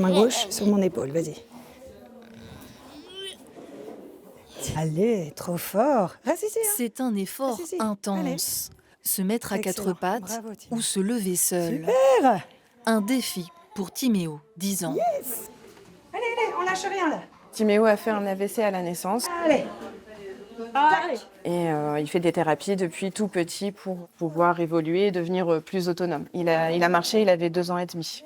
main gauche sur mon épaule, vas-y. Allez, trop fort. Reste ici. C'est un effort Ah, si, si. intense. Se mettre à Excellent. quatre pattes Bravo, Timéo. ou se lever seul. Super. Un défi pour Timéo, 10 ans. Yes. Allez, on lâche rien là. Timéo a fait un AVC à la naissance. Allez. Et il fait des thérapies depuis tout petit pour pouvoir évoluer et devenir plus autonome. Il a marché, il avait 2 ans et demi.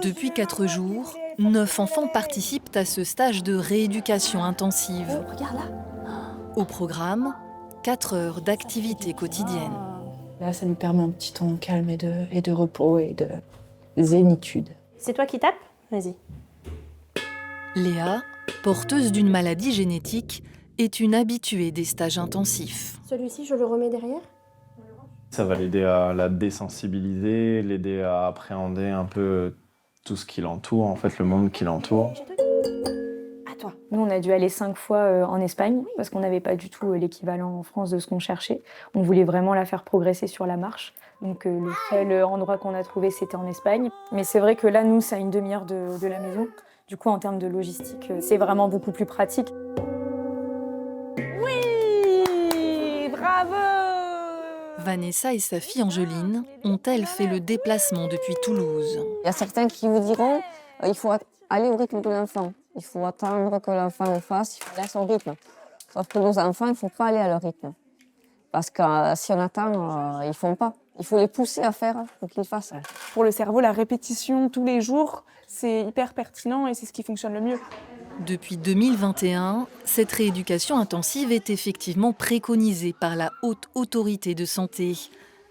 Depuis 4 jours, 9 enfants participent à ce stage de rééducation intensive. Regarde là. Au programme, 4 heures d'activité quotidienne. Là, ça nous permet un petit temps calme et de repos et de zénitude. C'est toi qui tapes? Vas-y. Léa, porteuse d'une maladie génétique, est une habituée des stages intensifs. Celui-ci, je le remets derrière? Ça va l'aider à la désensibiliser, l'aider à appréhender un peu tout ce qui l'entoure, en fait, le monde qui l'entoure. À toi. Nous, on a dû aller 5 fois en Espagne parce qu'on n'avait pas du tout l'équivalent en France de ce qu'on cherchait. On voulait vraiment la faire progresser sur la marche. Donc le seul endroit qu'on a trouvé, c'était en Espagne. Mais c'est vrai que là, nous, c'est à une demi-heure de la maison. Du coup, en termes de logistique, c'est vraiment beaucoup plus pratique. Oui, bravo! Vanessa et sa fille Angeline ont-elles fait le déplacement depuis Toulouse. Il y a certains qui vous diront il faut aller au rythme de l'enfant. Il faut attendre que l'enfant le fasse, il faut aller à son rythme. Sauf que nos enfants, il ne faut pas aller à leur rythme. Parce que si on attend, ils ne font pas. Il faut les pousser à faire pour qu'ils fassent. Pour le cerveau, la répétition tous les jours, c'est hyper pertinent et c'est ce qui fonctionne le mieux. Depuis 2021, cette rééducation intensive est effectivement préconisée par la Haute Autorité de Santé.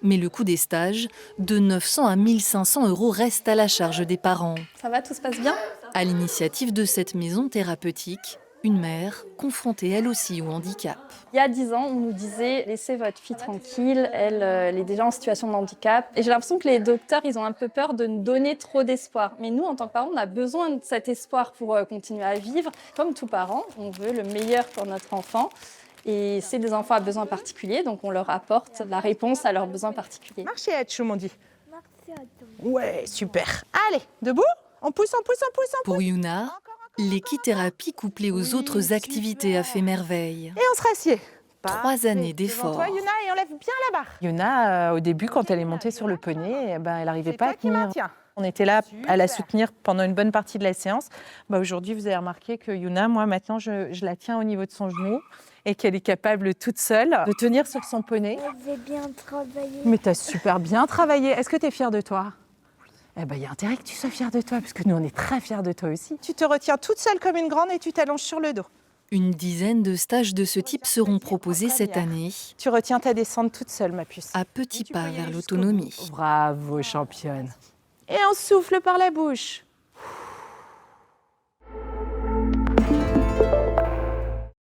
Mais le coût des stages, de 900 à 1 500 €, reste à la charge des parents. Ça va, tout se passe bien? À l'initiative de cette maison thérapeutique, une mère confrontée elle aussi au handicap. Il y a 10 ans, on nous disait « laissez votre fille tranquille, elle est déjà en situation de handicap ». Et j'ai l'impression que les docteurs, ils ont un peu peur de nous donner trop d'espoir. Mais nous, en tant que parents, on a besoin de cet espoir pour continuer à vivre. Comme tout parent, on veut le meilleur pour notre enfant. Et c'est des enfants à besoins particuliers, donc on leur apporte la réponse à leurs besoins particuliers. Marchez, Hatchou, m'ont dit. Ouais, super. Allez, debout. On pousse. Pour Yuna, l'équithérapie couplée aux autres activités a fait merveille. Et on se rassied. 3 années Devant d'efforts. toi, Yuna, et on lève bien la barre. Yuna, au début, quand elle est montée sur le poney, elle n'arrivait pas à tenir. maintiens. On était là à la soutenir pendant une bonne partie de la séance. Aujourd'hui, vous avez remarqué que Yuna, moi, maintenant, je la tiens au niveau de son genou et qu'elle est capable toute seule de tenir sur son poney. J'ai bien travaillé. Mais tu as super bien travaillé. Est-ce que tu es fière de toi? Eh ben, il y a intérêt que tu sois fière de toi, parce que nous, on est très fiers de toi aussi. Tu te retiens toute seule comme une grande et tu t'allonges sur le dos. Une dizaine de stages de ce type seront proposés cette année, Tu retiens ta descente toute seule, ma puce. à petits pas vers l'autonomie. Bravo, championne. Et on souffle par la bouche.